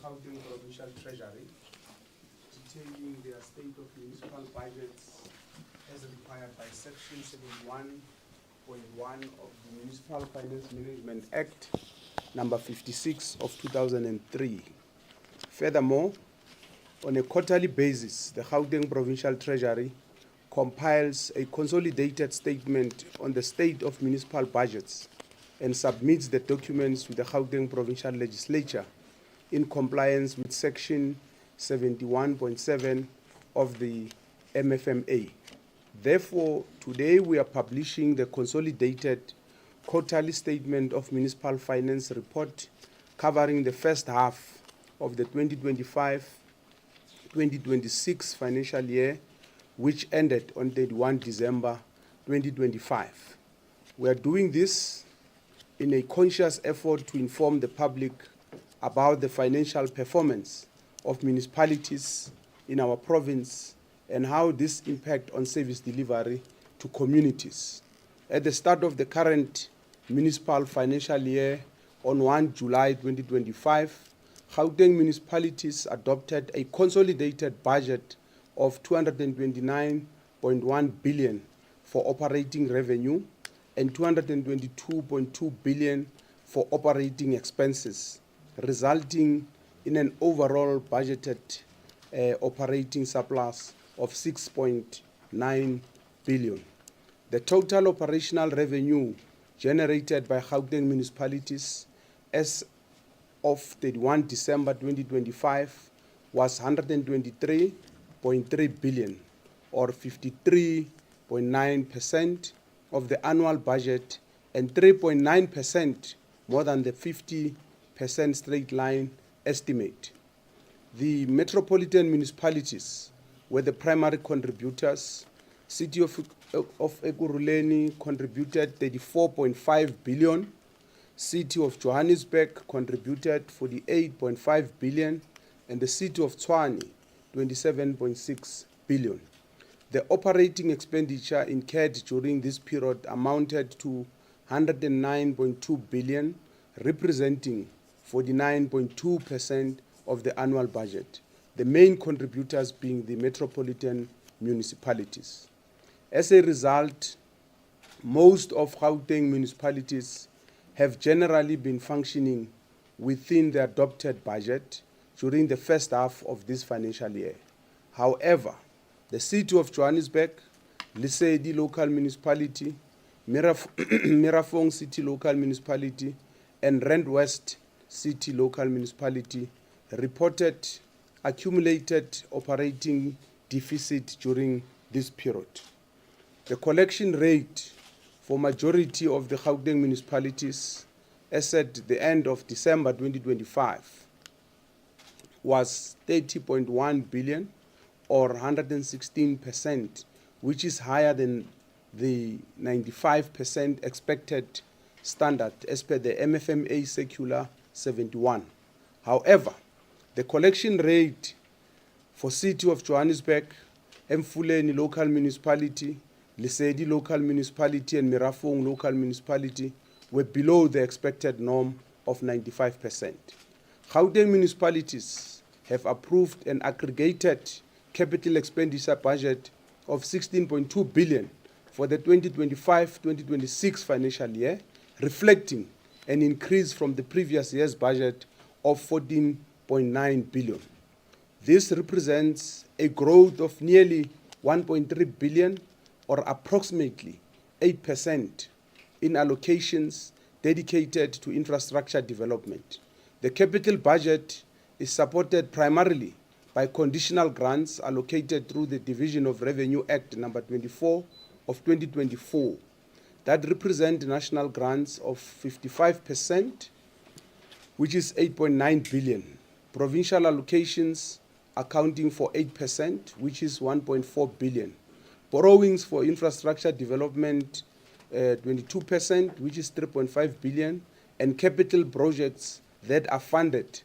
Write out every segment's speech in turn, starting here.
Gauteng Provincial Treasury, detailing their state of municipal budgets as required by Section 71.1 of the Municipal Finance Management Act, number 56 of 2003. Furthermore, on a quarterly basis, the Gauteng Provincial Treasury compiles a consolidated statement on the state of municipal budgets and submits the documents to the Gauteng Provincial Legislature in compliance with Section 71.7 of the MFMA. Therefore, today we are publishing the consolidated quarterly statement of municipal finance report covering the first half of the 2025-2026 financial year, which ended on 31 December 2025. We are doing this in a conscious effort to inform the public about the financial performance of municipalities in our province and how this impacts on service delivery to communities. At the start of the current municipal financial year, on 1 July 2025, Gauteng municipalities adopted a consolidated budget of 229.1 billion for operating revenue and 222.2 billion for operating expenses, resulting in an overall budgeted operating surplus of 6.9 billion. The total operational revenue generated by Gauteng municipalities as of 31 December 2025 was 123.3 billion, or 53.9% of the annual budget and 3.9% more than the 50% straight line estimate. The metropolitan municipalities were the primary contributors. City of Ekurhuleni contributed 34.5 billion. City of Johannesburg contributed 48.5 billion, and the City of Tshwane 27.6 billion. The operating expenditure incurred during this period amounted to 109.2 billion, representing 49.2% of the annual budget, the main contributors being the metropolitan municipalities. As a result, most of Gauteng municipalities have generally been functioning within the adopted budget during the first half of this financial year. However, the City of Johannesburg, Lesedi Local Municipality, Mirafong City Local Municipality, and Rand West City Local Municipality reported accumulated operating deficit during this period. The collection rate for majority of the Gauteng municipalities as at the end of December 2025 was 30.1 billion, or 116%, which is higher than the 95% expected standard as per the MFMA Circular 71. However, the collection rate for City of Johannesburg, Emfuleni Local Municipality, Lesedi Local Municipality, and Mirafong Local Municipality were below the expected norm of 95%. Gauteng municipalities have approved an aggregated capital expenditure budget of 16.2 billion for the 2025-2026 financial year, reflecting an increase from the previous year's budget of 14.9 billion. This represents a growth of nearly 1.3 billion, or approximately 8%, in allocations dedicated to infrastructure development. The capital budget is supported primarily by conditional grants allocated through the Division of Revenue Act number 24 of 2024 that represent national grants of 55%, which is 8.9 billion. Provincial allocations accounting for 8%, which is 1.4 billion. Borrowings for infrastructure development, 22%, which is 3.5 billion, and capital projects that are funded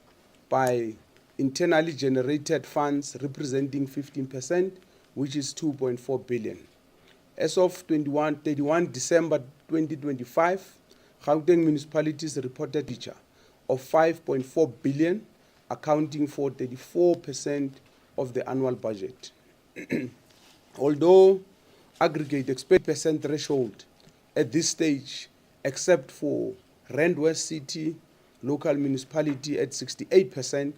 by internally generated funds representing 15%, which is 2.4 billion. As of 31 December 2025, Gauteng municipalities reported expenditure of 5.4 billion, accounting for 34% of the annual budget. Although aggregate expenditure threshold at this stage, except for Rand West City local municipality at 68%,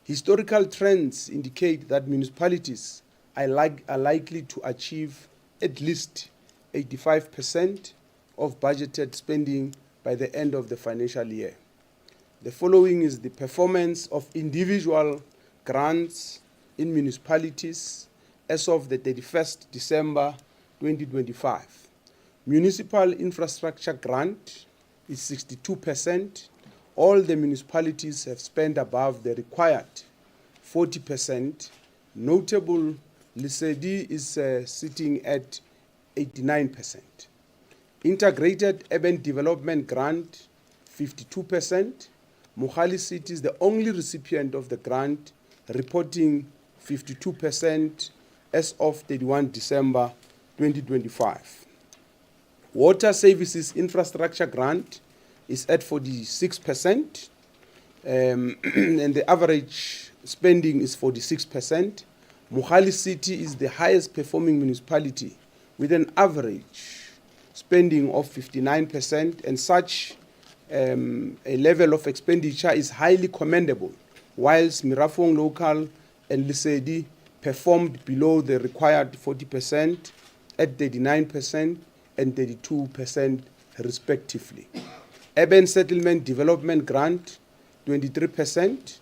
historical trends indicate that municipalities are likely to achieve at least 85% of budgeted spending by the end of the financial year. The following is the performance of individual grants in municipalities as of the 31st December 2025. Municipal infrastructure grant is 62%. All the municipalities have spent above the required 40%. Notable, Lesedi is sitting at 89%. Integrated urban development grant, 52%. Mohali City is the only recipient of the grant, reporting 52% as of 31 December 2025. Water services infrastructure grant is at 46%, and the average spending is 46%. Mohali City is the highest performing municipality with an average spending of 59%, and such a level of expenditure is highly commendable, whilst Mirafong Local and Lesedi performed below the required 40% at 39% and 32% respectively. Urban Settlement Development Grant, 23%.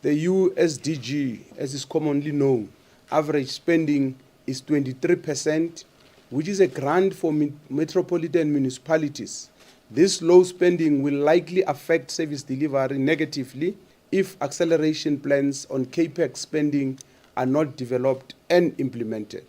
The USDG, as is commonly known, average spending is 23%, which is a grant for metropolitan municipalities. This low spending will likely affect service delivery negatively if acceleration plans on CAPEX spending are not developed and implemented.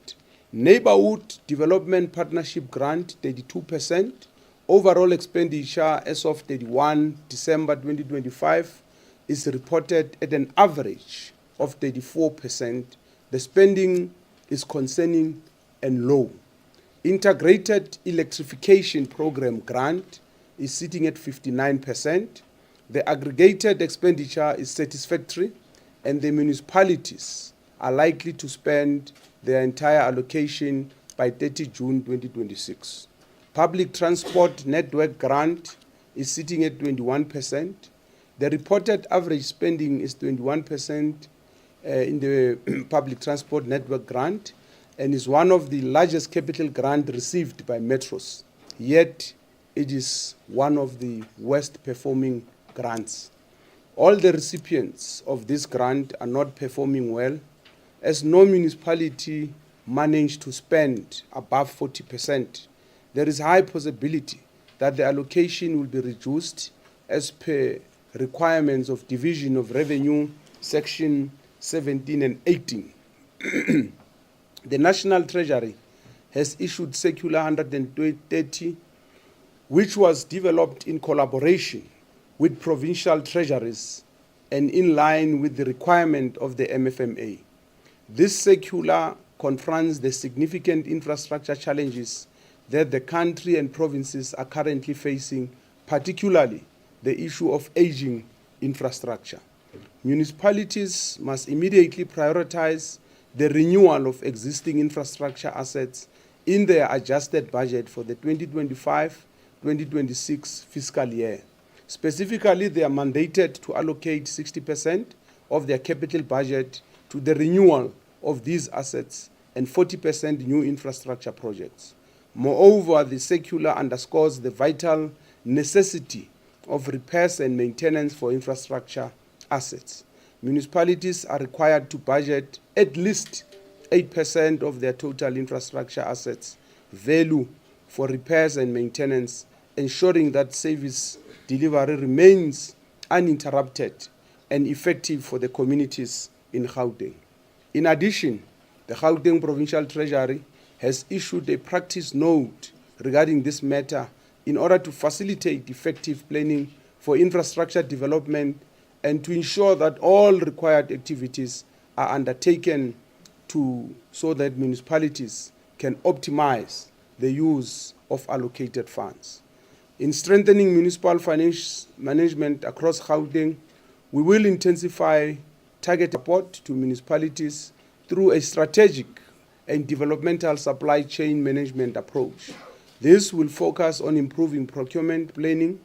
Neighborhood Development Partnership Grant, 32%. Overall expenditure as of 31 December 2025 is reported at an average of 34%. The spending is concerning and low. Integrated Electrification Program grant is sitting at 59%. The aggregated expenditure is satisfactory, and the municipalities are likely to spend their entire allocation by 30 June 2026. Public Transport Network grant is sitting at 21%. The reported average spending is 21% in the Public Transport Network grant, and is one of the largest capital grants received by metros. Yet, it is one of the worst performing grants. All the recipients of this grant are not performing well, as no municipality managed to spend above 40%. There is high possibility that the allocation will be reduced as per requirements of Division of Revenue, Section 17 and 18. The National Treasury has issued Circular 130, which was developed in collaboration with provincial treasuries and in line with the requirement of the MFMA. This circular confronts the significant infrastructure challenges that the country and provinces are currently facing, particularly the issue of aging infrastructure. Municipalities must immediately prioritize the renewal of existing infrastructure assets in their adjusted budget for the 2025-2026 fiscal year. Specifically, they are mandated to allocate 60% of their capital budget to the renewal of these assets and 40% new infrastructure projects. Moreover, the circular underscores the vital necessity of repairs and maintenance for infrastructure assets. Municipalities are required to budget at least 8% of their total infrastructure assets value for repairs and maintenance, ensuring that service delivery remains uninterrupted and effective for the communities in Gauteng. In addition, the Gauteng Provincial Treasury has issued a practice note regarding this matter in order to facilitate effective planning for infrastructure development and to ensure that all required activities are undertaken so that municipalities can optimize the use of allocated funds. In strengthening municipal finance management across Gauteng, We will intensify targeted support to municipalities through a strategic and developmental supply chain management approach. This will focus on improving procurement planning,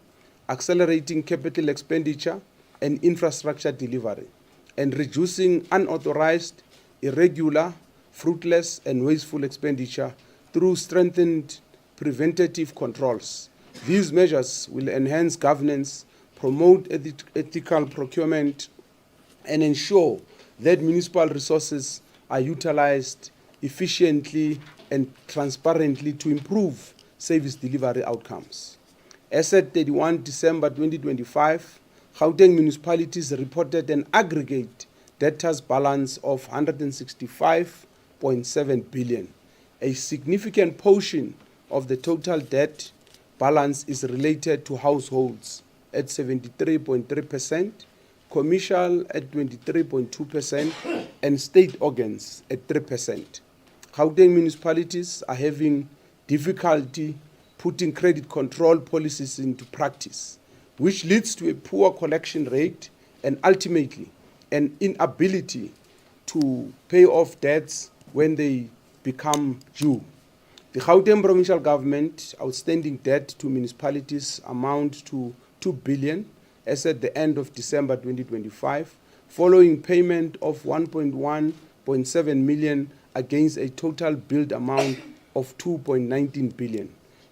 accelerating capital expenditure and infrastructure delivery, and reducing unauthorized, irregular, fruitless, and wasteful expenditure through strengthened preventative controls. These measures will enhance governance, promote ethical procurement, and ensure that municipal resources are utilized efficiently and transparently to improve service delivery outcomes. As at 31 December 2025, Gauteng municipalities reported an aggregate debtors balance of 165.7 billion. A significant portion of the total debt balance is related to households at 73.3%, commercial at 23.2%, and state organs at 3%. Gauteng municipalities are having difficulty putting credit control policies into practice, which leads to a poor collection rate and ultimately an inability to pay off debts when they become due. The Gauteng provincial government outstanding debt to municipalities amount to 2 billion as at the end of December 2025, following payment of 1.7 million against a total billed amount of 2.19 billion.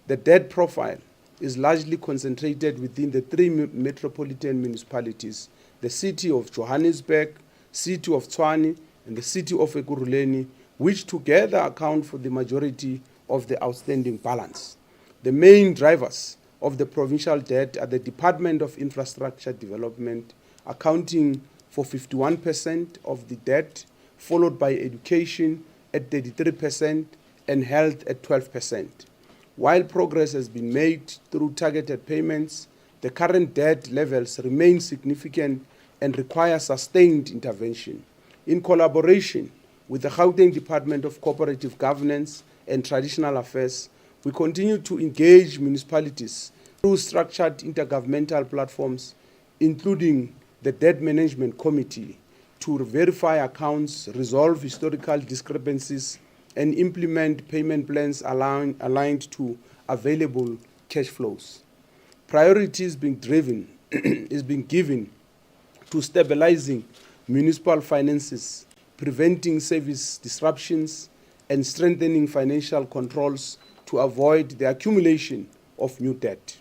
The debt profile is largely concentrated within the three metropolitan municipalities, the city of Johannesburg, city of Tshwane, and the city of Ekurhuleni, which together account for the majority of the outstanding balance. The main drivers of the provincial debt are the Department of Infrastructure Development, accounting for 51% of the debt, followed by education at 33% and health at 12%. While progress has been made through targeted payments, the current debt levels remain significant and require sustained intervention. In collaboration with the Gauteng Department of Cooperative Governance and Traditional Affairs, we continue to engage municipalities through structured intergovernmental platforms, including the Debt Management Committee, to verify accounts, resolve historical discrepancies, and implement payment plans aligned to available cash flows. Priority is being given to stabilizing municipal finances, preventing service disruptions, and strengthening financial controls to avoid the accumulation of new debt.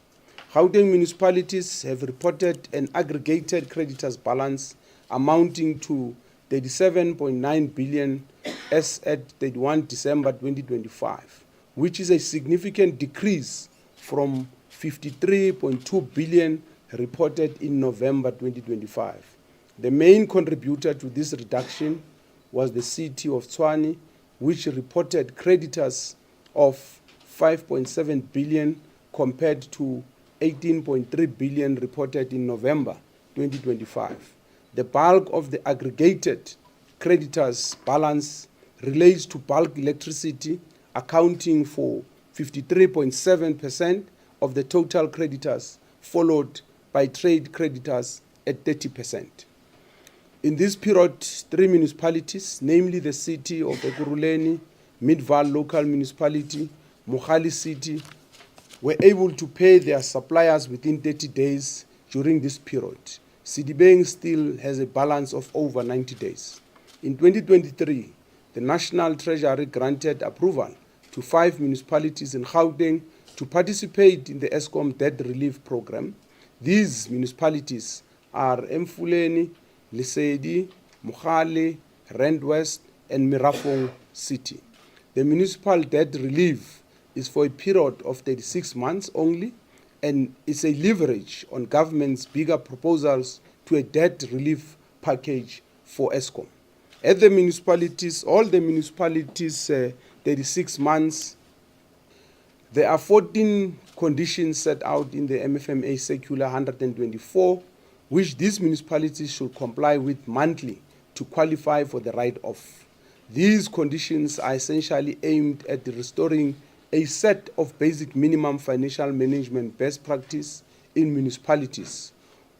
Gauteng municipalities have reported an aggregated creditors balance amounting to 37.9 billion as at 31 December 2025, which is a significant decrease from 53.2 billion reported in November 2025. The main contributor to this reduction was the city of Tshwane, which reported creditors of 5.7 billion compared to 18.3 billion reported in November 2025. The bulk of the aggregated creditors balance relates to bulk electricity, accounting for 53.7% of the total creditors, followed by trade creditors at 30%. In this period, three municipalities, namely the city of Ekurhuleni, Midvaal Local Municipality, Mogale City, were able to pay their suppliers within 30 days during this period. Sedibeng still has a balance of over 90 days. In 2023, the National Treasury granted approval to 5 municipalities in Gauteng to participate in the Eskom Debt Relief Program. These municipalities are Emfuleni, Lesedi, Mogale, Rand West, and Mirafong City. The municipal debt relief is for a period of 36 months only, and is a leverage on government's bigger proposals to a debt relief package for Eskom. At the municipalities, all the municipalities, 36 months, there are 14 conditions set out in the MFMA Circular 124, which these municipalities should comply with monthly to qualify for the write-off. These conditions are essentially aimed at restoring a set of basic minimum financial management best practice in municipalities,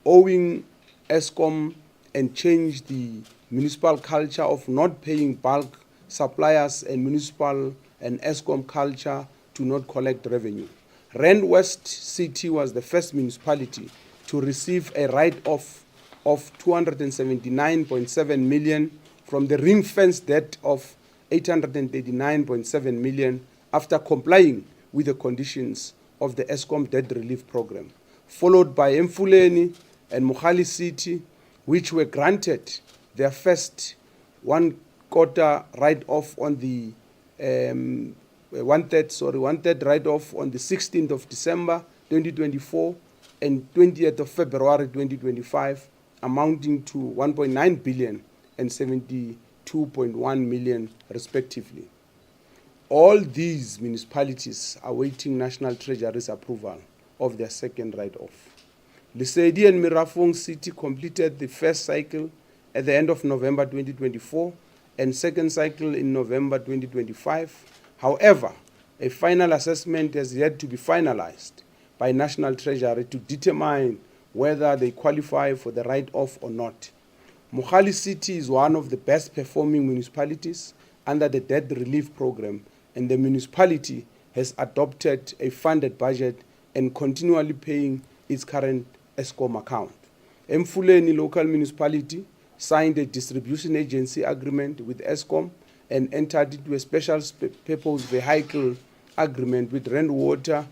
owing Eskom and change the municipal culture of not paying bulk suppliers and municipal and Eskom culture to not collect revenue. Rand West City was the first municipality to receive a write-off of 279.7 million from the ring-fenced debt of 839.7 million after complying with the conditions of the Eskom debt relief program, followed by Mfuleni and Mogale City, which were granted their first one-quarter write-off on the one-third write-off on the 16th of December 2024 and 20th of February 2025, amounting to 1.9 billion and 72.1 million respectively. All these municipalities are awaiting National Treasury's approval of their second write-off. Lesedi and Mirafong City completed the first cycle at the end of November 2024 and second cycle in November 2025. However, a final assessment has yet to be finalized by National Treasury to determine whether they qualify for the write-off or not. Mogale City is one of the best performing municipalities under the debt relief program, and the municipality has adopted a funded budget and continually paying its current Eskom account. Mfuleni local municipality signed a distribution agency agreement with Eskom and entered into a special purpose vehicle agreement with Rand Water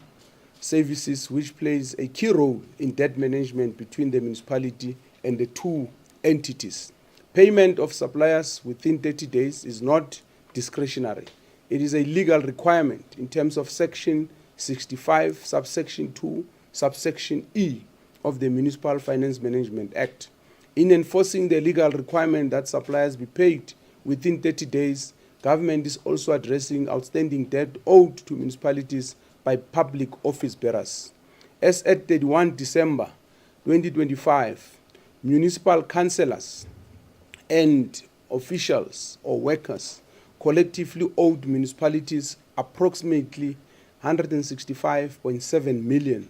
Services, which plays a key role in debt management between the municipality and the two entities. Payment of suppliers within 30 days is not discretionary. It is a legal requirement in terms of Section 65, subsection 2, subsection E of the Municipal Finance Management Act. In enforcing the legal requirement that suppliers be paid within 30 days, government is also addressing outstanding debt owed to municipalities by public office bearers. As at 31 December 2025, municipal councillors and officials or workers collectively owed municipalities approximately 165.7 million,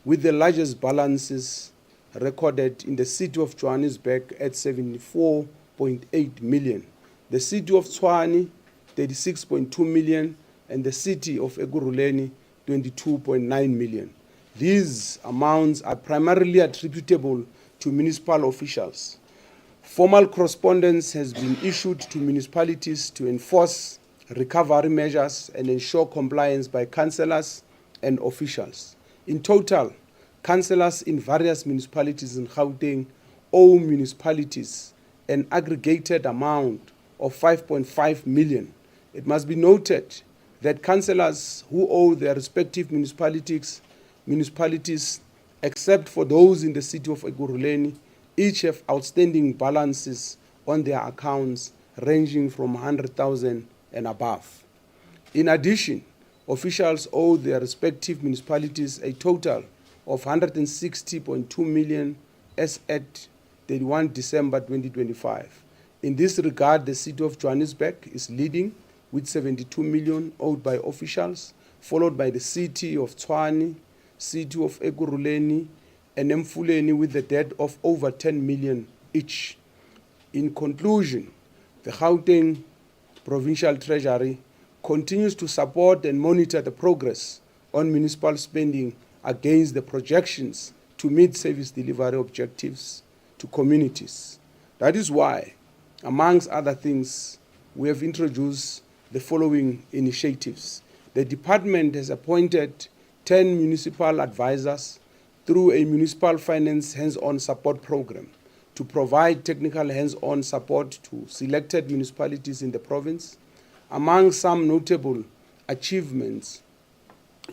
with the largest balances recorded in the city of Johannesburg at 74.8 million, the city of Tshwane 36.2 million, and the city of Ekurhuleni 22.9 million. These amounts are primarily attributable to municipal officials. Formal correspondence has been issued to municipalities to enforce recovery measures and ensure compliance by councillors and officials. In total, councillors in various municipalities in Gauteng owe municipalities an aggregated amount of 5.5 million. It must be noted that councillors who owe their respective municipalities, except for those in the city of Ekurhuleni, each have outstanding balances on their accounts ranging from 100,000 and above. In addition, officials owe their respective municipalities a total of 160.2 million as at 31 December 2025. In this regard, the city of Johannesburg is leading with 72 million owed by officials, followed by the city of Tshwane, city of Ekurhuleni, and Mfuleni with a debt of over 10 million each. In conclusion, the Gauteng Provincial Treasury continues to support and monitor the progress on municipal spending against the projections to meet service delivery objectives to communities. That is why, amongst other things, we have introduced the following initiatives. The department has appointed 10 municipal advisors through a municipal finance hands-on support program to provide technical hands-on support to selected municipalities in the province. Among some notable achievements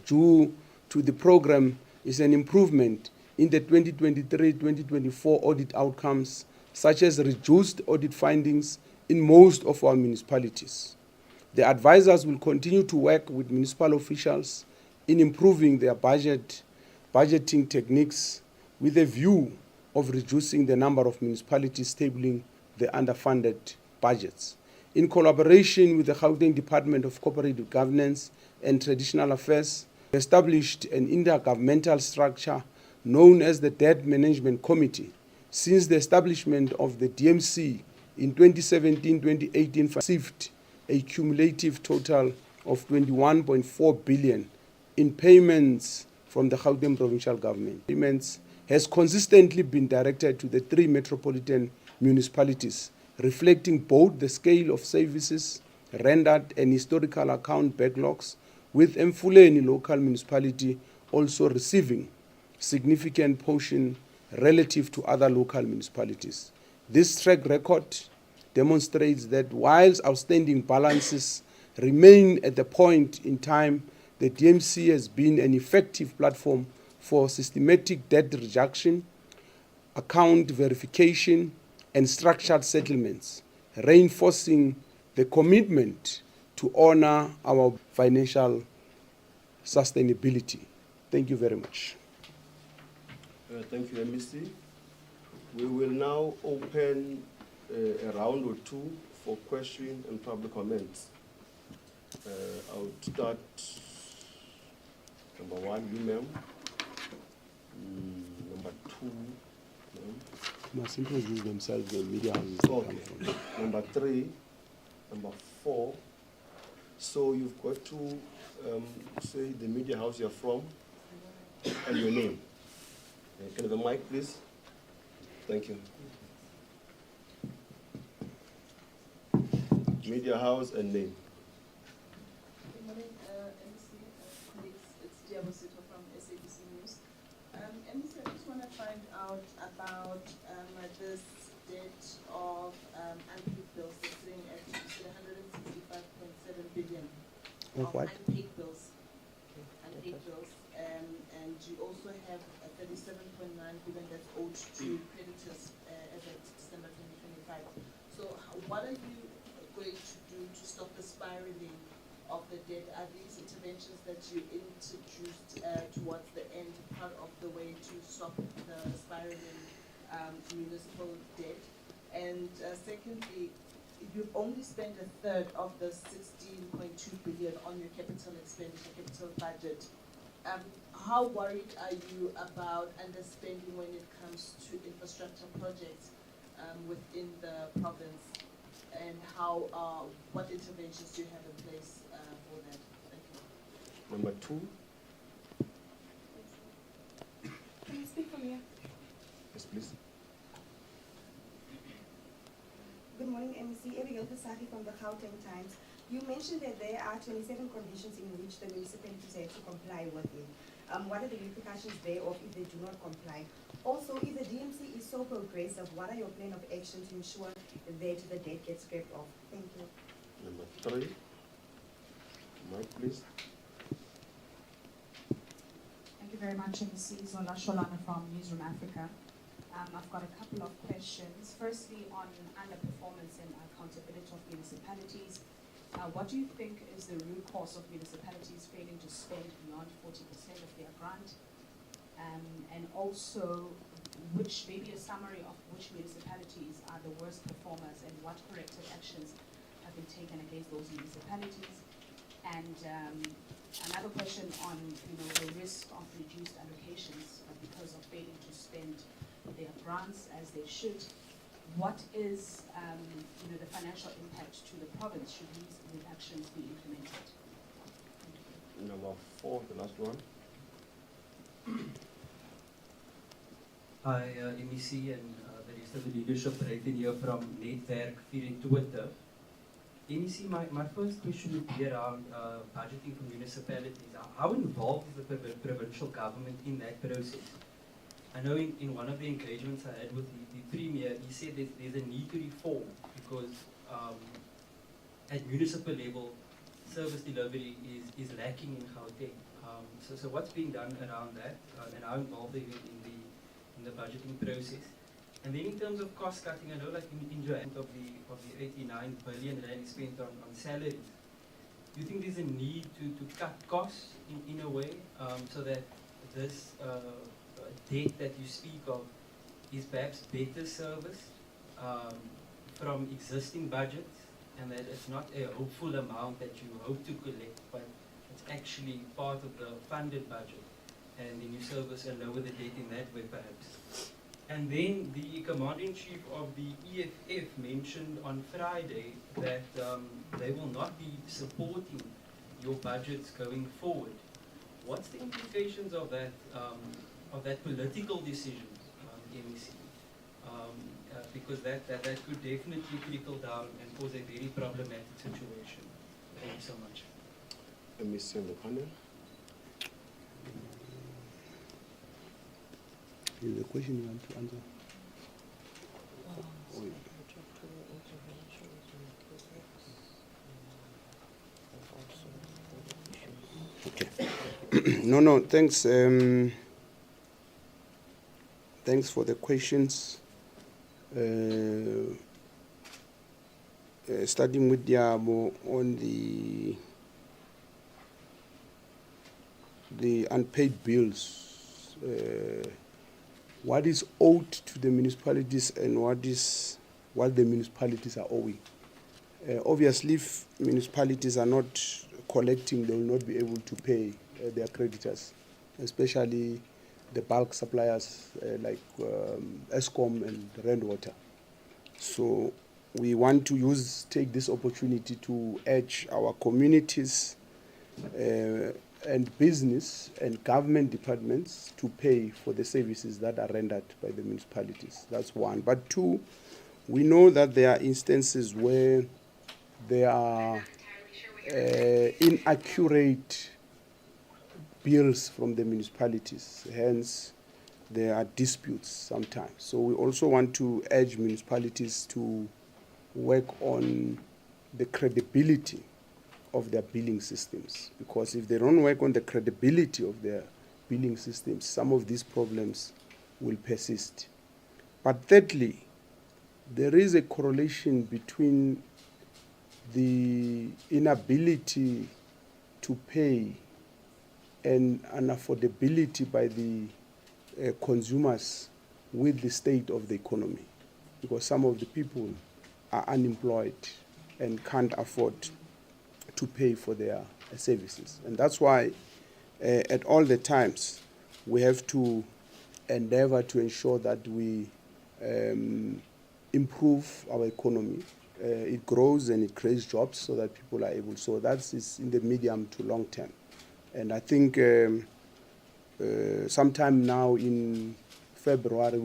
due to the program is an improvement in the 2023-2024 audit outcomes, such as reduced audit findings in most of our municipalities. The advisors will continue to work with municipal officials in improving their budgeting techniques with a view of reducing the number of municipalities tabling the underfunded budgets. In collaboration with the Gauteng Department of Cooperative Governance and Traditional Affairs, we established an intergovernmental structure known as the Debt Management Committee since the establishment of the DMC in 2017-2018 received a cumulative total of 21.4 billion in payments from the Gauteng provincial government. Payments has consistently been directed to the 3 metropolitan municipalities, reflecting both the scale of services rendered and historical account backlogs, with Mfuleni local municipality also receiving significant portion relative to other local municipalities. This track record demonstrates that whilst outstanding balances remain at the point in time, the DMC has been an effective platform for systematic debt reduction, account verification, and structured settlements, reinforcing the commitment to honor our financial sustainability. Thank you very much. Thank you, MEC. We will now open a round or two for question and public comments. I would start, number 1, you, ma'am. Number 2, ma'am. Must introduce themselves, the media houses. Okay. Number 3, number 4. So you've got to say the media house you're from and your name. Can I have the mic, please? Thank you. Media house and name. Good morning, MEC, colleagues. It's Diabo Sito from SABC News. MEC, I just want to find out about this debt of unpaid bills. It's sitting at 165.7 billion Of what? unpaid bills. Unpaid bills. And you also have 37.9 billion that's owed to creditors as of December 2025. So what are you going to do to stop the spiraling of the debt? Are these interventions that you introduced towards the end part of the way to stop the spiraling municipal debt? And secondly, you've only spent a third of the 16.2 billion on your capital expenditure, capital budget. How worried are you about underspending when it comes to infrastructure projects within the province? And what interventions do you have in place for that? Thank you. Number 2. Can I speak from here? Yes, please. Good morning, MEC. Abigail Pasaki from the Gauteng Times. You mentioned that there are 27 conditions in which the municipalities have to comply within. What are the repercussions thereof if they do not comply? Also, if the DMC is so progressive, what are your plan of action to ensure that the debt gets scraped off? Thank you. Number 3. Mic, please. Thank you very much, MEC. Zola Sholana from Newsroom Africa. I've got a couple of questions. Firstly, on underperformance and accountability of municipalities. What do you think is the root cause of municipalities failing to spend beyond 40% of their grant? And also, maybe a summary of which municipalities are the worst performers and what corrective actions have been taken against those municipalities? And another question on the risk of reduced allocations because of failing to spend their grants as they should. What is the financial impact to the province should these reductions be implemented? Number 4, the last one. Hi, MEC and the rest of the leadership right in here from Netwerk 24. MEC, my first question would be around budgeting for municipalities. How involved is the provincial government in that process? I know in one of the engagements I had with the Premier, he said that there's a need to reform because at municipal level, service delivery is lacking in Gauteng. So what's being done around that and how involved are you in the budgeting process? And then in terms of cost cutting, I know like in Johann of the 89 billion rand spent on salaries, do you think there's a need to cut costs in a way so that this debt that you speak of is perhaps better service from existing budgets, and that it's not a hopeful amount that you hope to collect, but it's actually part of the funded budget, and then you service and lower the debt in that way perhaps. And then the Commander-in-Chief of the EFF mentioned on Friday that they will not be supporting your budgets going forward. What's the implications of that political decision, MEC? Because that could definitely trickle down and cause a very problematic situation. Thank you so much. MEC on the panel. Is the question you want to answer? Okay. No, thanks. Thanks for the questions. Starting with Diabo on the unpaid bills. What is owed to the municipalities and what the municipalities are owing. Obviously, if municipalities are not collecting, they will not be able to pay their creditors, especially the bulk suppliers like Eskom and Rainwater. So we want to take this opportunity to urge our communities and business and government departments to pay for the services that are rendered by the municipalities. That's one. But two, we know that there are instances where there are inaccurate bills from the municipalities. Hence, there are disputes sometimes. So we also want to urge municipalities to work on the credibility of their billing systems, because if they don't work on the credibility of their billing systems, some of these problems will persist. But thirdly, there is a correlation between the inability to pay and unaffordability by the consumers with the state of the economy, because some of the people are unemployed and can't afford to pay for their services. And that's why at all the times we have to endeavor to ensure that we improve our economy. It grows and it creates jobs so that people are able. So that's in the medium to long term. And I think sometime now in February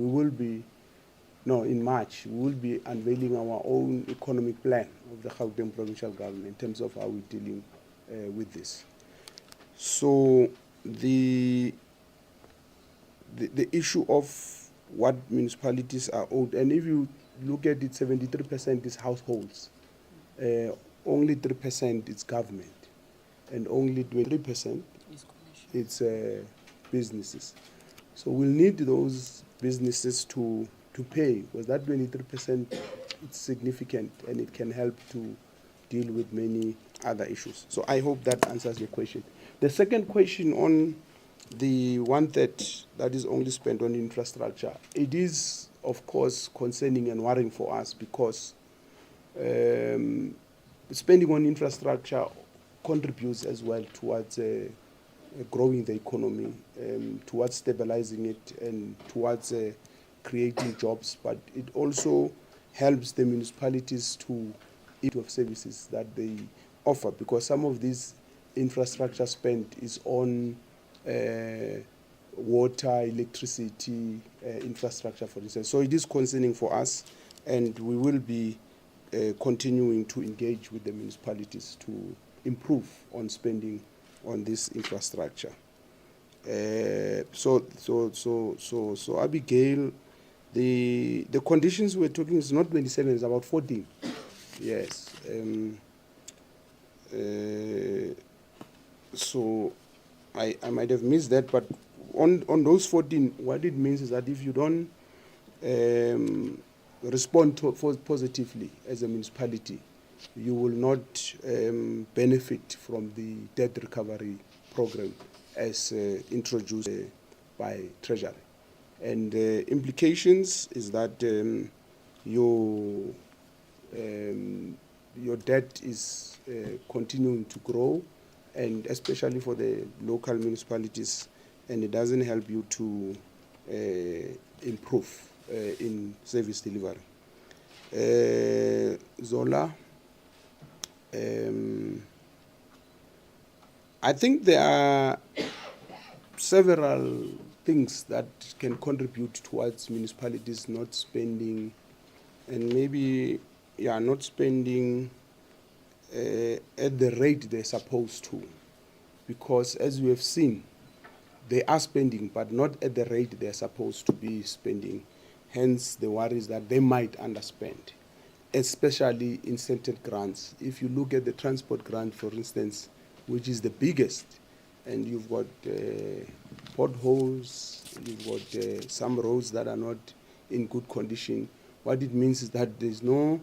in March, we will be unveiling our own economic plan of the Gauteng provincial government in terms of how we're dealing with this. So the issue of what municipalities are owed, and if you look at it, 73% is households, only 3% is government, and only 23% it's businesses. So we'll need those businesses to pay, because that 23% it's significant and it can help to deal with many other issues. So I hope that answers your question. The second question on the 1/3 that is only spent on infrastructure, it is of course concerning and worrying for us, because spending on infrastructure contributes as well towards growing the economy, towards stabilizing it, and towards creating jobs, but it also helps the municipalities to eat of services that they offer, because some of this infrastructure spent is on water, electricity, infrastructure, for instance. So it is concerning for us, and we will be continuing to engage with the municipalities to improve on spending on this infrastructure. So Abigail, the conditions we're talking is not 27, it's about 14. Yes. So I might have missed that, but on those 14, what it means is that if you don't respond positively as a municipality, you will not benefit from the debt recovery program as introduced by Treasury. And the implications is that your debt is continuing to grow, and especially for the local municipalities, and it doesn't help you to improve in service delivery. Zola, I think there are several things that can contribute towards municipalities not spending, and maybe, not spending at the rate they're supposed to. Because as we have seen, they are spending, but not at the rate they're supposed to be spending. Hence, the worries that they might underspend, especially in certain grants. If you look at the transport grant, for instance, which is the biggest, and you've got potholes, you've got some roads that are not in good condition, what it means is that there's no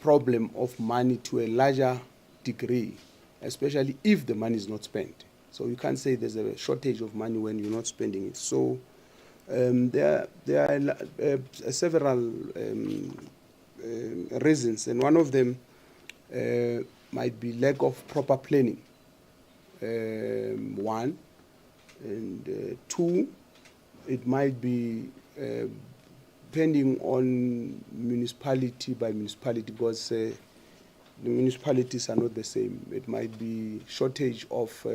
problem of money to a larger degree, especially if the money is not spent. So you can't say there's a shortage of money when you're not spending it. So there are several reasons, and one of them might be lack of proper planning, one, and two, it might be depending on municipality by municipality, because the municipalities are not the same. It might be shortage of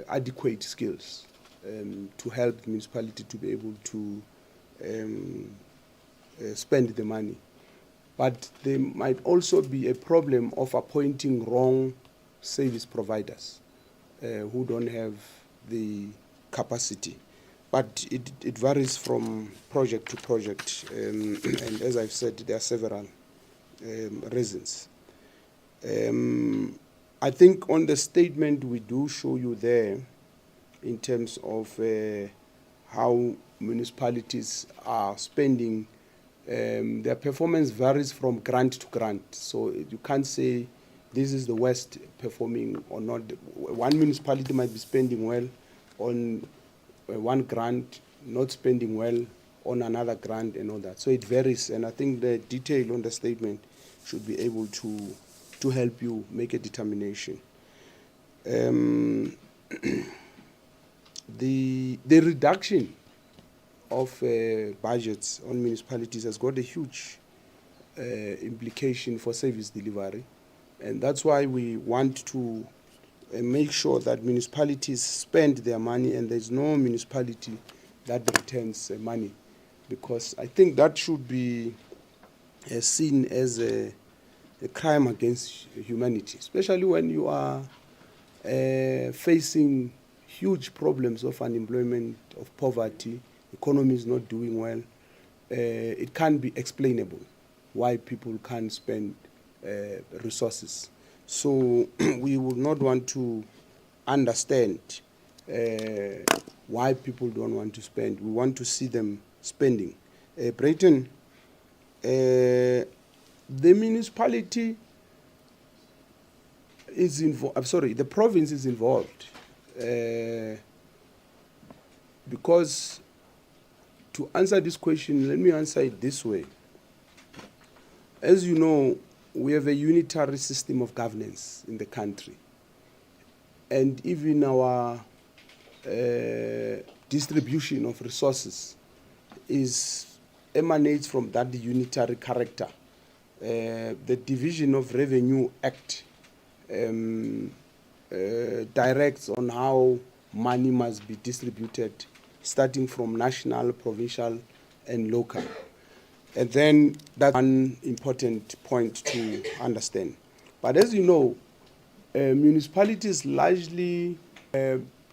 adequate skills to help the municipality to be able to spend the money. But there might also be a problem of appointing wrong service providers who don't have the capacity. But it varies from project to project, and as I've said, there are several reasons. I think on the statement we do show you there in terms of how municipalities are spending. Their performance varies from grant to grant, so you can't say this is the worst performing or not. One municipality might be spending well on one grant, not spending well on another grant and all that. So it varies, and I think the detail on the statement should be able to help you make a determination. The reduction of budgets on municipalities has got a huge implication for service delivery, and that's why we want to make sure that municipalities spend their money and there's no municipality that returns money, because I think that should be seen as a crime against humanity, especially when you are facing huge problems of unemployment, of poverty, economy is not doing well. It can't be explainable why people can't spend resources. So we would not want to understand why people don't want to spend. We want to see them spending. Brayton, the municipality is involved. I'm sorry, the province is involved because to answer this question, let me answer it this way. As you know, we have a unitary system of governance in the country, and even our distribution of resources emanates from that unitary character. The Division of Revenue Act directs on how money must be distributed, starting from national, provincial, and local. And then that's one important point to understand. But as you know, municipalities largely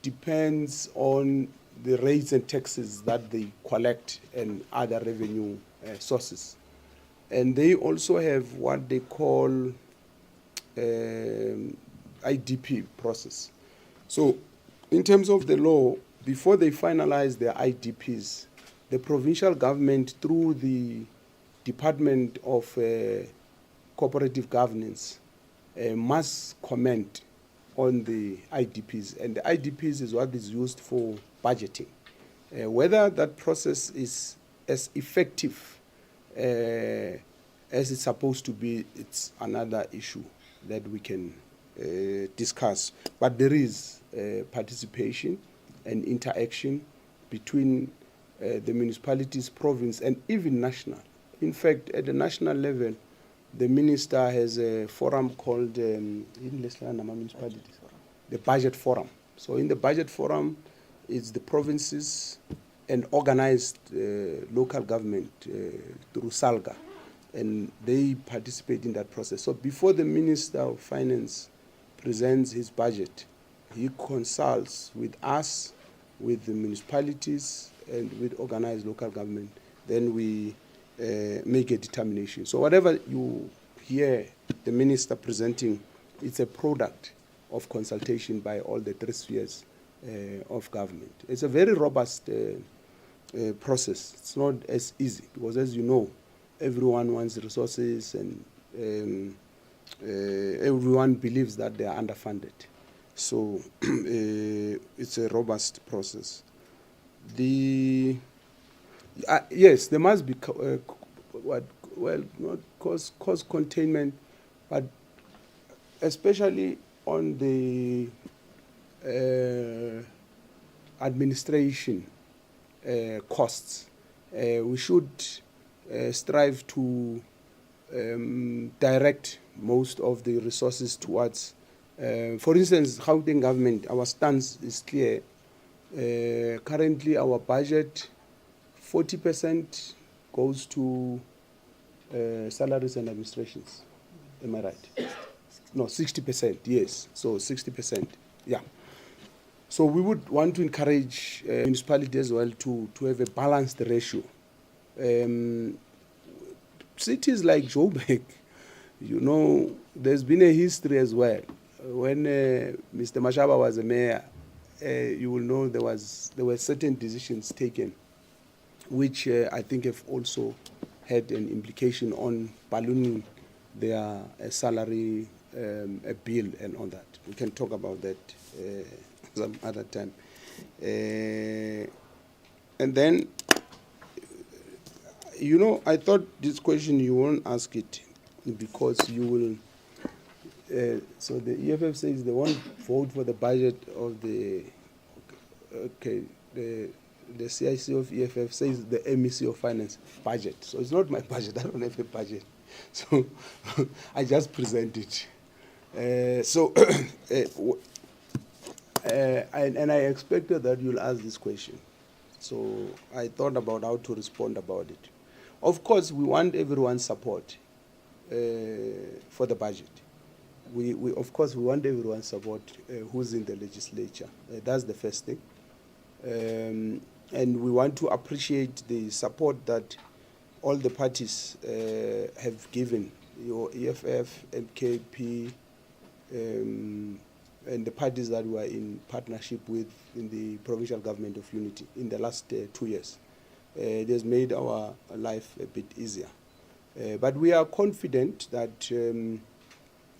depends on the rates and taxes that they collect and other revenue sources. And they also have what they call IDP process. So in terms of the law, before they finalize their IDPs, the provincial government, through the Department of Cooperative Governance, must comment on the IDPs. And the IDPs is what is used for budgeting. Whether that process is as effective as it's supposed to be, it's another issue that we can discuss. But there is participation and interaction between the municipalities, province, and even national. In fact, at the national level, the minister has a forum called the Budget Forum. So in the Budget Forum, it's the provinces and organized local government through SALGA, and they participate in that process. So before the Minister of Finance presents his budget, he consults with us, with the municipalities, and with organized local government. Then we make a determination. So whatever you hear the minister presenting, it's a product of consultation by all the three spheres of government. It's a very robust process. It's not as easy because, as you know, everyone wants resources and everyone believes that they are underfunded. So it's a robust process. Yes, there must be not cost containment, but especially on the administration costs. We should strive to direct most of the resources towards, for instance, Gauteng government. Our stance is clear. Currently, our budget, 40% goes to salaries and administrations. Am I right? No, 60%, yes. So 60%, yeah. So we would want to encourage municipalities as well to have a balanced ratio. Cities like Joburg, you know, there's been a history as well. When Mr. Mashaba was a mayor, you will know there were certain decisions taken which I think have also had an implication on ballooning their salary bill and all that. We can talk about that some other time. And then, you know, I thought this question you won't ask it because you will. So the EFF says they won't vote for the budget of the. Okay, the CIC of EFF says the MEC of Finance budget. So it's not my budget. I don't have a budget. So I just present it. And I expected that you'll ask this question. So I thought about how to respond about it. Of course, we want everyone's support for the budget. We of course, we want everyone's support who's in the legislature. That's the first thing. And we want to appreciate the support that all the parties have given, your EFF, MKP, and the parties that were in partnership with in the Provincial Government of Unity in the last 2 years. It has made our life a bit easier. But we are confident that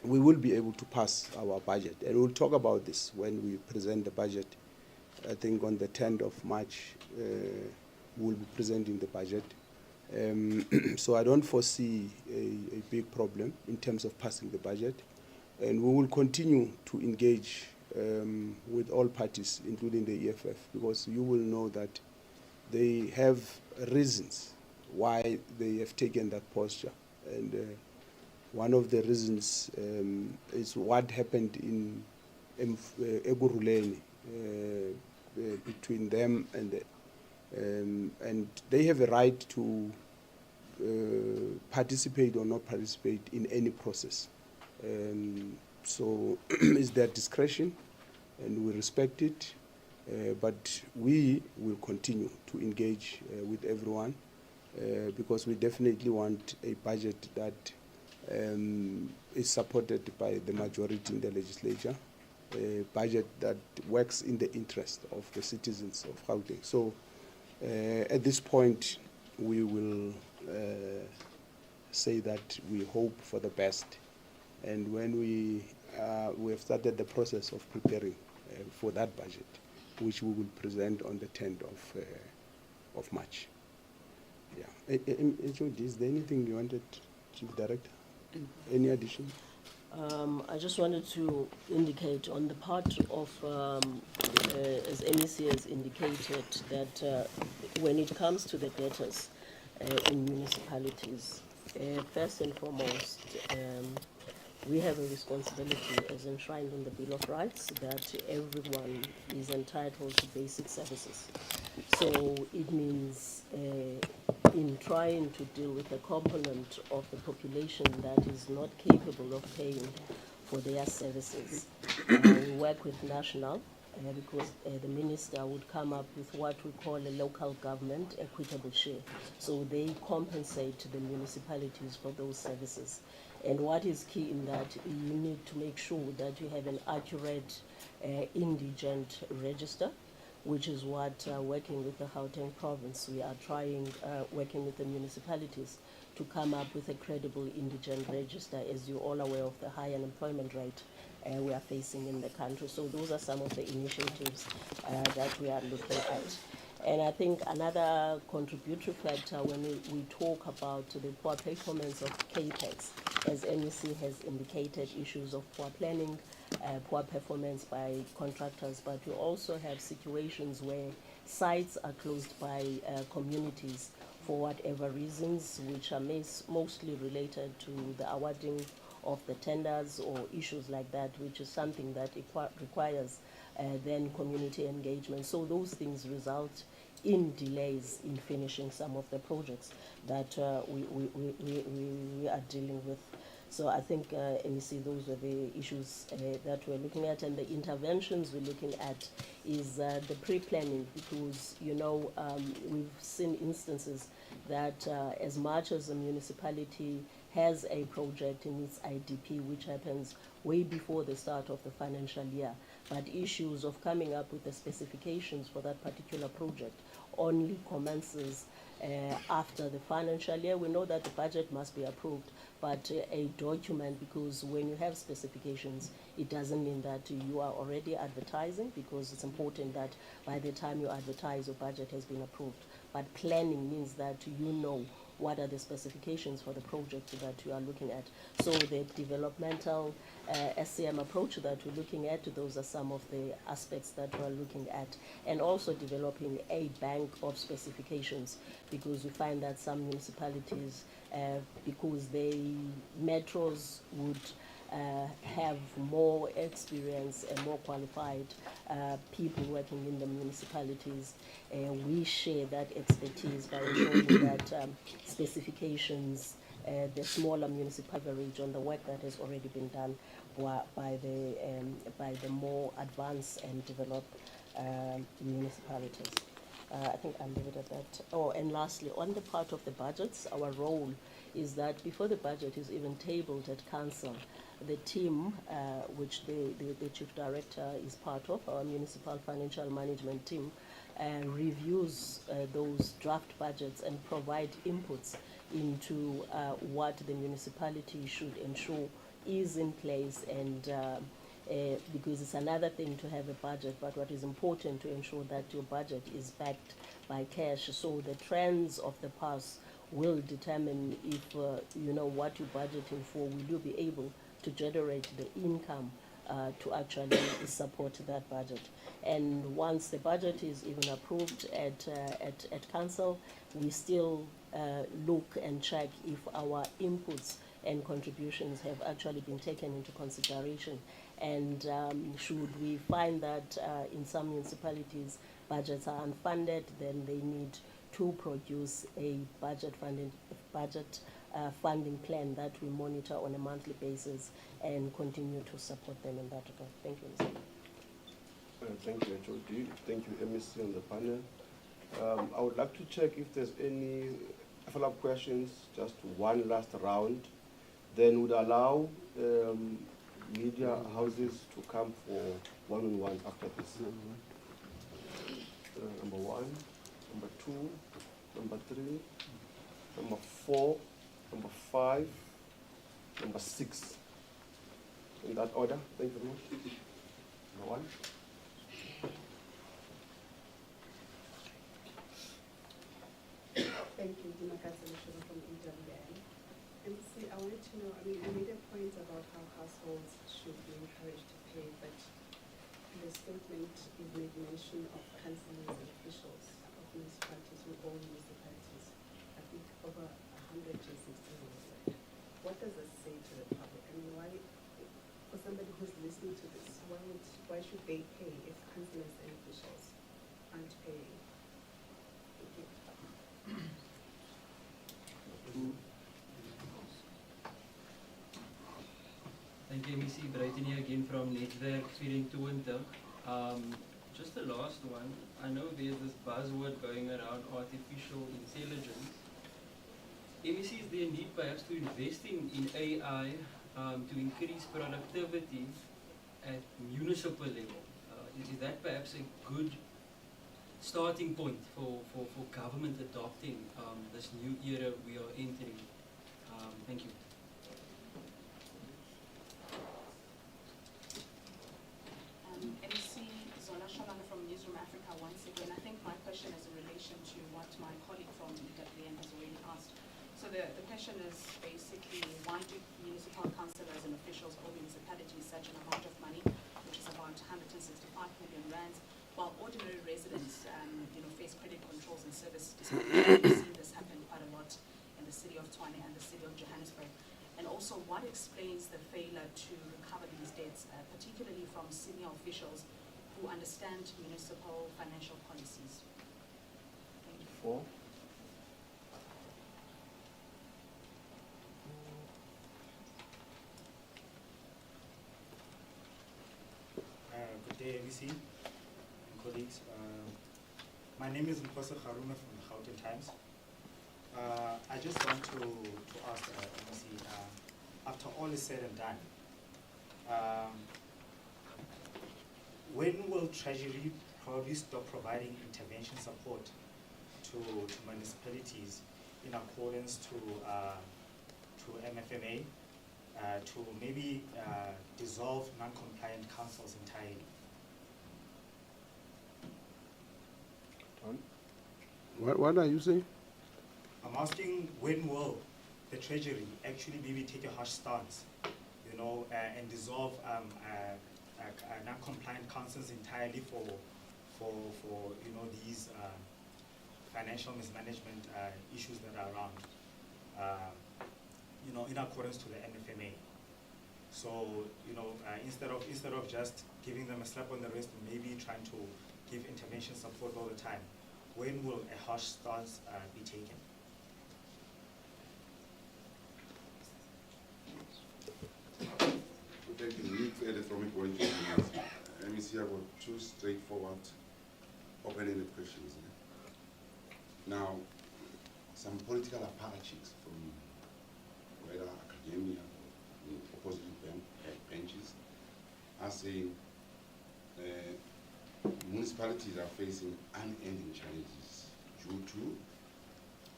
we will be able to pass our budget. And we'll talk about this when we present the budget. I think on the 10th of March, we'll be presenting the budget. So I don't foresee a big problem in terms of passing the budget. And we will continue to engage with all parties, including the EFF, because you will know that they have reasons why they have taken that posture. And one of the reasons is what happened in Eguruleni between them and they have a right to participate or not participate in any process. So it's their discretion, and we respect it. But we will continue to engage with everyone because we definitely want a budget that is supported by the majority in the legislature, a budget that works in the interest of the citizens of Gauteng. So at this point, we will say that we hope for the best. And when we have started the process of preparing for that budget, which we will present on the 10th of March. Yeah. Is there anything you wanted, Chief Director? Any addition? I just wanted to indicate on the part of, as MEC has indicated, that when it comes to the debtors in municipalities, first and foremost, we have a responsibility as enshrined in the Bill of Rights that everyone is entitled to basic services. So it means in trying to deal with a component of the population that is not capable of paying for their services, we work with national because the minister would come up with what we call a local government equitable share. So they compensate the municipalities for those services. And what is key in that, you need to make sure that you have an accurate indigent register, which is what working with the Gauteng province, we are trying, working with the municipalities to come up with a credible indigent register, as you're all aware of the high unemployment rate we are facing in the country. So those are some of the initiatives that we are looking at. And I think another contributory factor when we talk about the poor performance of CAPEX, as MEC has indicated, issues of poor planning, poor performance by contractors, but we also have situations where sites are closed by communities for whatever reasons, which are mostly related to the awarding of the tenders or issues like that, which is something that requires then community engagement. So those things result in delays in finishing some of the projects that we are dealing with. So I think, MEC, those were the issues that we're looking at, and the interventions we're looking at is the pre-planning, because, you know, we've seen instances that as much as a municipality has a project in its IDP, which happens way before the start of the financial year, but issues of coming up with the specifications for that particular project only commences after the financial year. We know that the budget must be approved, but a document, because when you have specifications, it doesn't mean that you are already advertising, because it's important that by the time you advertise, your budget has been approved. But planning means that you know what are the specifications for the project that you are looking at. So the developmental SCM approach that we're looking at, those are some of the aspects that we're looking at. And also developing a bank of specifications, because we find that some municipalities, because metros would have more experience and more qualified people working in the municipalities. We share that expertise by ensuring that specifications, the smaller municipal coverage on the work that has already been done by the more advanced and developed municipalities. I think I'll leave it at that. Oh, and lastly, on the part of the budgets, our role is that before the budget is even tabled at council, the team, which the chief director is part of, our municipal financial management team, reviews those draft budgets and provide inputs into what the municipality should ensure is in place, and because it's another thing to have a budget, but what is important to ensure that your budget is backed by cash. So the trends of the past will determine if you know what you're budgeting for. Will you be able to generate the income to actually support that budget? And once the budget is even approved at council, we still look and check if our inputs and contributions have actually been taken into consideration. And should we find that in some municipalities budgets are unfunded, then they need to produce a budget funding plan that we monitor on a monthly basis and continue to support them in that regard. Thank you, Mr. Thank you, HOD. Thank you, MEC, on the panel. I would like to check if there's any follow-up questions, just one last round. Then would allow media houses to come for one-on-one after this. Number 1, number 2, number 3, number 4, number 5, number 6. In that order, thank you very much. Number 1. Thank you, Dina from EWN. MC, I wanted to know, I mean, you made a point about about how households should be encouraged to pay, but in the statement is made mention of councillors and officials of municipalities who own municipalities. I think over 116 was. What does this say to the public? I mean, why, for somebody who's listening to this, why should they pay if councillors and officials aren't paying? Thank you. Thank you, MEC. Brighton here again from Netwerk 2020. Just the last one. I know there's this buzzword going around artificial intelligence. MEC, is there a need perhaps to invest in AI to increase productivity at municipal level? Is that perhaps a good starting point for government adopting this new era we are entering? Thank you. MEC Zola Sholana from Newsroom Africa once again. I think my question is in relation to what my colleague from EWN has already asked. So the question is basically, why do municipal councillors and officials owe municipalities such an amount of money, which is about 165 million rands, while ordinary residents face credit controls and service discrimination? We've seen this happen quite a lot in the city of Tshwane and the city of Johannesburg. And also, what explains the failure to recover these debts, particularly from senior officials who understand municipal financial policies? Thank you. 4. Good day, MEC and colleagues. My name is Mposa Haruna from the Gauteng Times. I just want to ask MEC, after all is said and done, when will Treasury probably stop providing intervention support to municipalities in accordance to MFMA, to maybe dissolve non-compliant councils entirely? What are you saying? I'm asking, when will the Treasury actually maybe take a harsh stance, and dissolve non-compliant councils entirely for these financial mismanagement issues that are around, in accordance to the MFMA. So, instead of just giving them a slap on the wrist and maybe trying to give intervention support all the time, when will a harsh stance be taken? Thank you. We need to edit from it going to MEC. I've got two straightforward, open-ended questions. Now, some political apparatchiks from whether academia or opposition benches are saying municipalities are facing unending challenges due to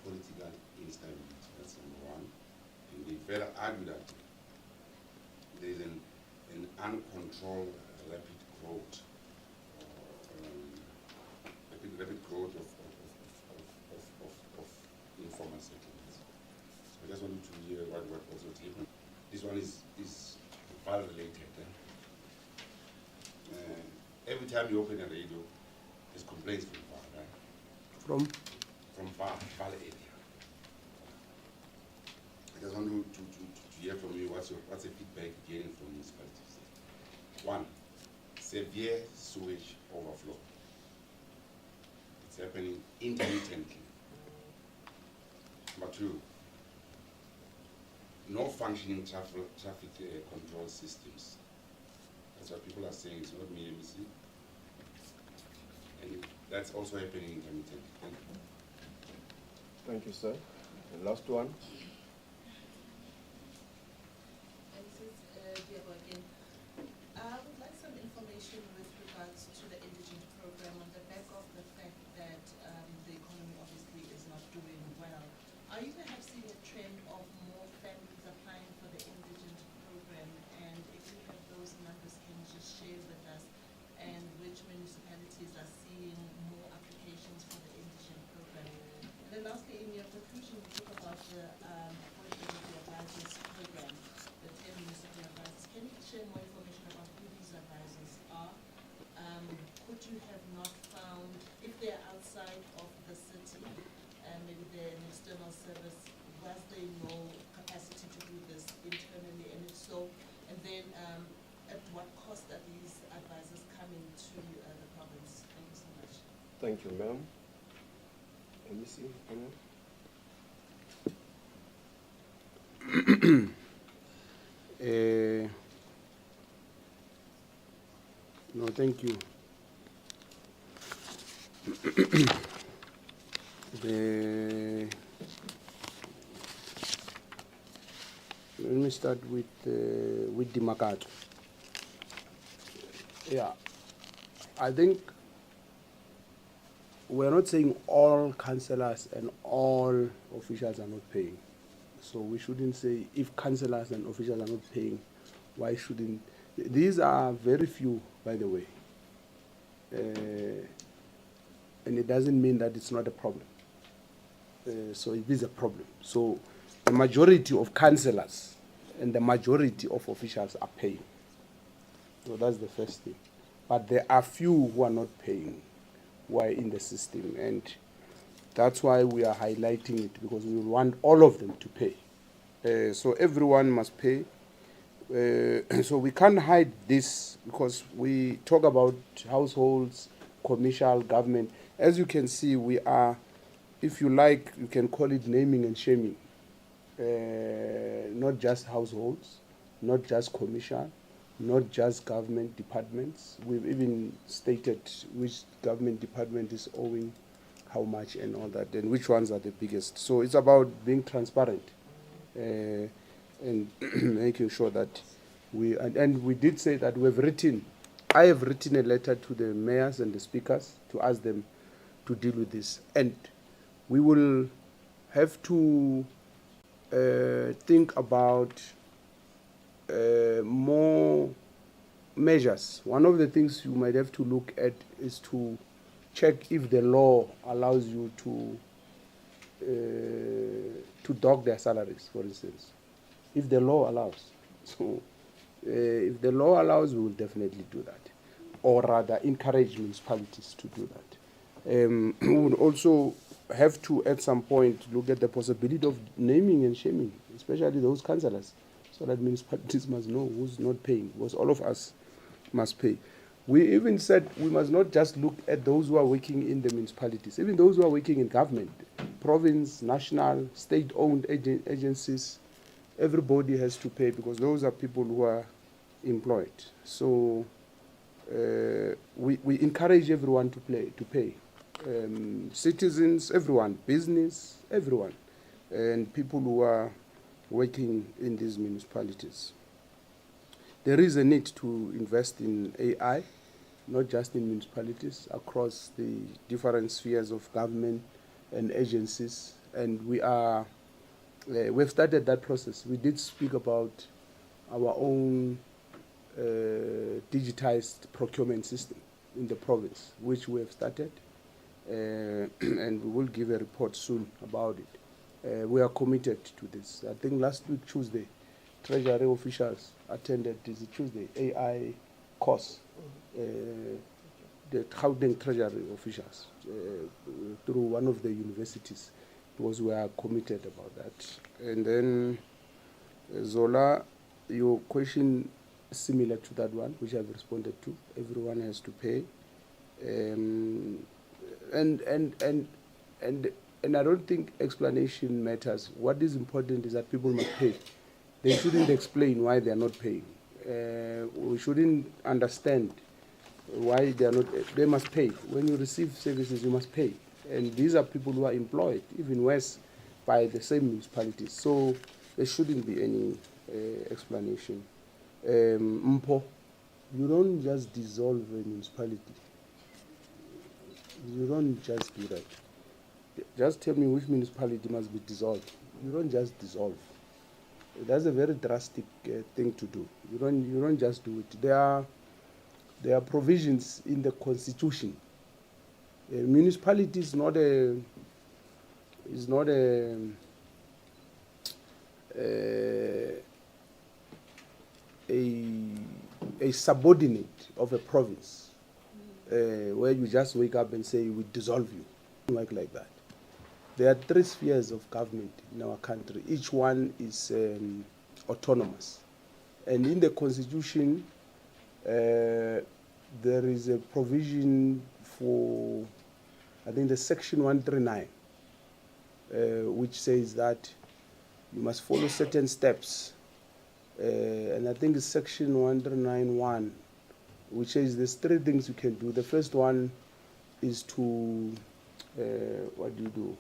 political instability. That's number one. And they further argue that there is an uncontrolled rapid growth, rapid growth of informal settlements. So I just wanted to hear what was your take on. This one is VAL related. Every time you open a radio, there's complaints from VAL, right? From VAL area. I just want to hear from you what's the feedback you're getting from municipalities. One, severe sewage overflow. It's happening intermittently. Number two, no functioning traffic control systems. That's what people are saying. It's not me, MEC. And that's also happening intermittently. Thank you. Thank you, sir. The last one. I would like some information with regards to the indigent program on the back of the fact that the economy obviously is not doing well. Are you perhaps seeing a trend of more families applying for the indigent program? And if you have those numbers, can you just share with us? And which municipalities are seeing more applications for the indigent program? And then lastly, in your conclusion, you talk about the affordability advisors program, the 10 municipal advisors. Thank you, ma'am. MEC, Maile. No, thank you. Let me start with the Makato. Yeah, I think we're not saying all councillors and all officials are not paying. So we shouldn't say if councillors and officials are not paying, why shouldn't? These are very few, by the way. And it doesn't mean that it's not a problem. So it is a problem. So the majority of councillors and the majority of officials are paying. So that's the first thing. But there are few who are not paying, who are in the system. And that's why we are highlighting it, because we want all of them to pay. So everyone must pay. So we can't hide this, because we talk about households, commercial, government. As you can see, we are, if you like, you can call it naming and shaming. Not just households, not just commercial, not just government departments. We've even stated which government department is owing how much and all that, and which ones are the biggest. So it's about being transparent and making sure that and we did say that I have written a letter to the mayors and the speakers to ask them to deal with this. And we will have to think about more measures. One of the things you might have to look at is to check if the law allows you to dock their salaries, for instance. If the law allows. So if the law allows, we will definitely do that. Or rather, encourage municipalities to do that. We would also have to, at some point, look at the possibility of naming and shaming, especially those councillors, so that municipalities must know who's not paying, because all of us must pay. We even said we must not just look at those who are working in the municipalities, even those who are working in government, province, national, state-owned agencies. Everybody has to pay, because those are people who are employed. So we encourage everyone to pay. Citizens, everyone, business, everyone, and people who are working in these municipalities. There is a need to invest in AI, not just in municipalities, across the different spheres of government and agencies, and we've started that process. We did speak about our own digitized procurement system in the province, which we have started, and we will give a report soon about it. We are committed to this. I think last week, Tuesday, Treasury officials attended this Tuesday AI course, the Gauteng Treasury officials through one of the universities, because we are committed about that. And then, Zola, your question is similar to that one, which I've responded to. Everyone has to pay. And I don't think explanation matters. What is important is that people must pay. They shouldn't explain why they are not paying. We shouldn't understand why they are not. They must pay. When you receive services, you must pay. And these are people who are employed, even worse, by the same municipalities. So there shouldn't be any explanation. Mpo, you don't just dissolve a municipality. You don't just do that. Just tell me which municipality must be dissolved. You don't just dissolve. That's a very drastic thing to do. You don't just do it. There are provisions in the constitution. Municipality is not a subordinate of a province where you just wake up and say we dissolve you. It doesn't work like that. There are 3 spheres of government in our country. Each one is autonomous. And in the constitution, there is a provision for I think the section 139, which says that you must follow certain steps. And I think it's section 139.1, which says there's 3 things you can do. The first one is to, what do you do?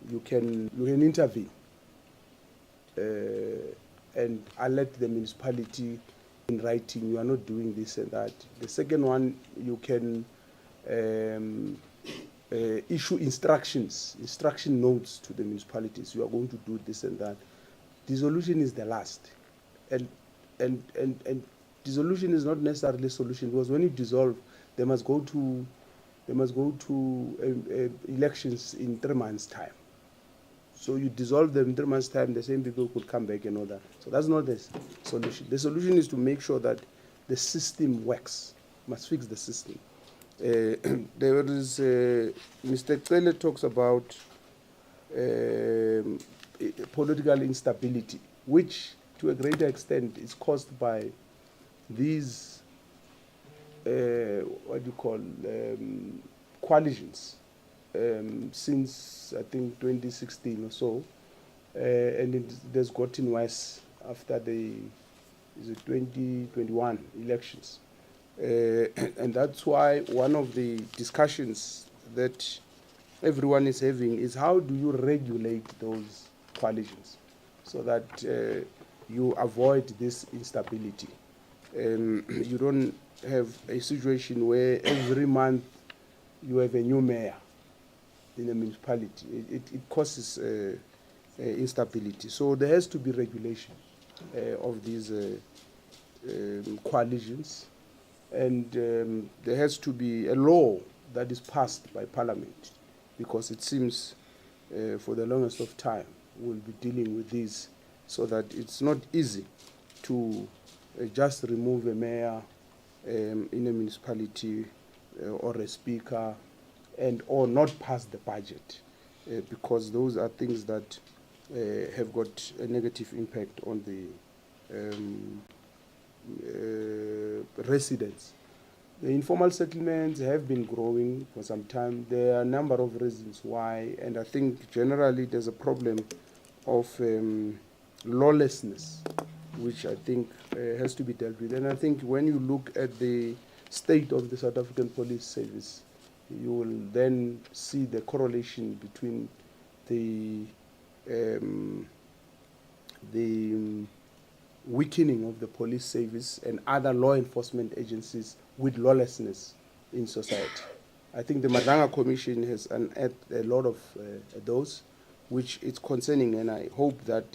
You can intervene and alert the municipality in writing, you are not doing this and that. The second one, you can issue instruction notes to the municipalities. You are going to do this and that. Dissolution is the last, and dissolution is not necessarily a solution, because when you dissolve, they must go to elections in 3 months' time. So you dissolve them in 3 months' time, the same people could come back and all that. So that's not the solution. The solution is to make sure that the system works. Must fix the system. There is Mr. Cele talks about political instability, which to a greater extent is caused by these coalitions since I think 2016 or so, and it has gotten worse after the 2021 elections. And that's why one of the discussions that everyone is having is how do you regulate those coalitions so that you avoid this instability. You don't have a situation where every month you have a new mayor in a municipality. It causes instability. So there has to be regulation of these coalitions. And there has to be a law that is passed by Parliament, because it seems for the longest of time we'll be dealing with this, so that it's not easy to just remove a mayor in a municipality or a speaker or not pass the budget, because those are things that have got a negative impact on the residents. The informal settlements have been growing for some time. There are a number of reasons why, and I think generally there's a problem of lawlessness, which I think has to be dealt with. And I think when you look at the state of the South African Police Service, you will then see the correlation between the weakening of the police service and other law enforcement agencies with lawlessness in society. I think the Madanga Commission has unearthed a lot of those, which is concerning, and I hope that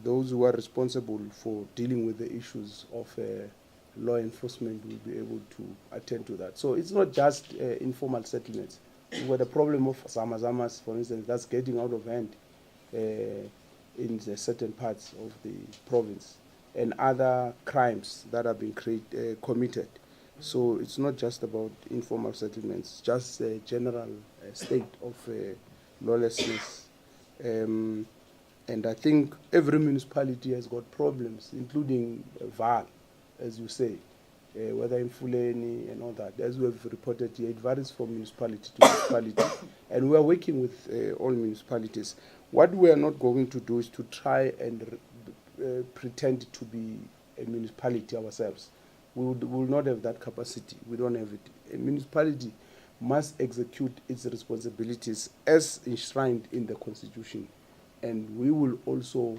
those who are responsible for dealing with the issues of law enforcement will be able to attend to that. So it's not just informal settlements. We've got a problem of zamazamas, for instance, that's getting out of hand in the certain parts of the province, and other crimes that are being committed. So it's not just about informal settlements, just a general state of lawlessness. And I think every municipality has got problems, including VAL, as you say, whether in Fuleni and all that. As we have reported here, it varies from municipality to municipality, and we are working with all municipalities. What we are not going to do is to try and pretend to be a municipality ourselves. We will not have that capacity. We don't have it. A municipality must execute its responsibilities as enshrined in the Constitution, and we will also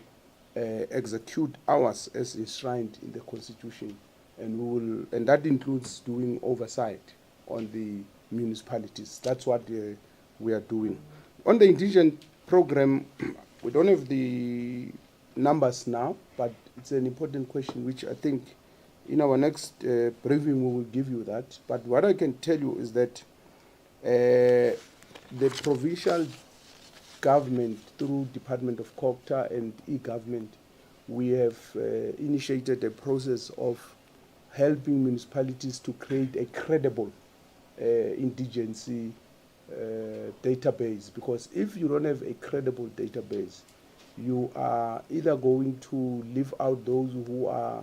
execute ours as enshrined in the Constitution, and that includes doing oversight on the municipalities. That's what we are doing. On the indigent program, we don't have the numbers now, but it's an important question, which I think in our next briefing we will give you that. But what I can tell you is that the provincial government, through Department of COGTA and e-government, we have initiated a process of helping municipalities to create a credible indigency database, because if you don't have a credible database, you are either going to leave out those who are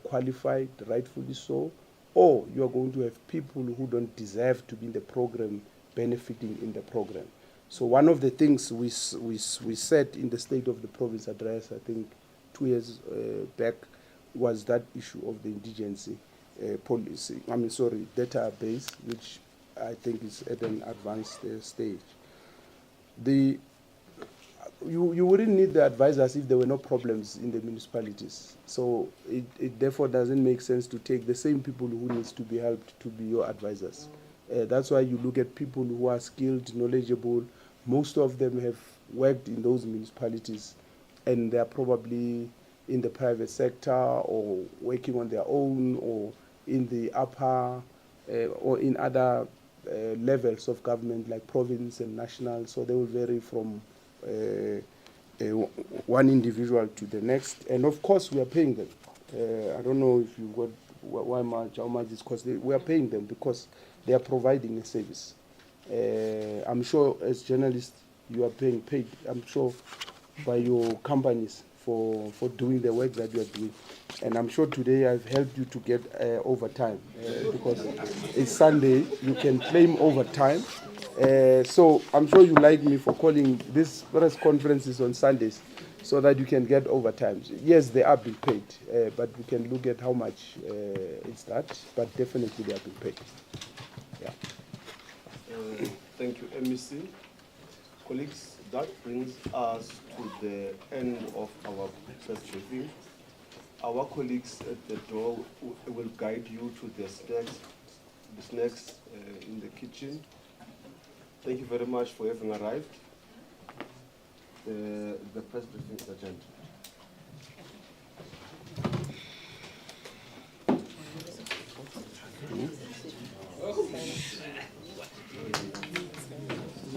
qualified, rightfully so, or you are going to have people who don't deserve to be in the program benefiting in the program. So one of the things we said in the State of the Province address, I think 2 years back, was that issue of the indigency policy, database, which I think is at an advanced stage. You wouldn't need the advisors if there were no problems in the municipalities. So it therefore doesn't make sense to take the same people who needs to be helped to be your advisors. That's why you look at people who are skilled, knowledgeable. Most of them have worked in those municipalities, and they are probably in the private sector or working on their own or in the upper or in other levels of government like province and national. So they will vary from one individual to the next. And of course, we are paying them. I don't know if you got how much is cost. We are paying them because they are providing a service. I'm sure as journalists, you are being paid, I'm sure, by your companies for doing the work that you are doing. And I'm sure today I've helped you to get overtime because it's Sunday, you can claim overtime. So I'm sure you like me for calling this press conferences on Sundays so that you can get overtime. Yes, they are being paid, but we can look at how much it's that, but definitely they are being paid. Yeah. Thank you, MEC. Colleagues, that brings us to the end of our press briefing. Our colleagues at the door will guide you to the snacks in the kitchen. Thank you very much for having arrived. The press briefing is adjourned.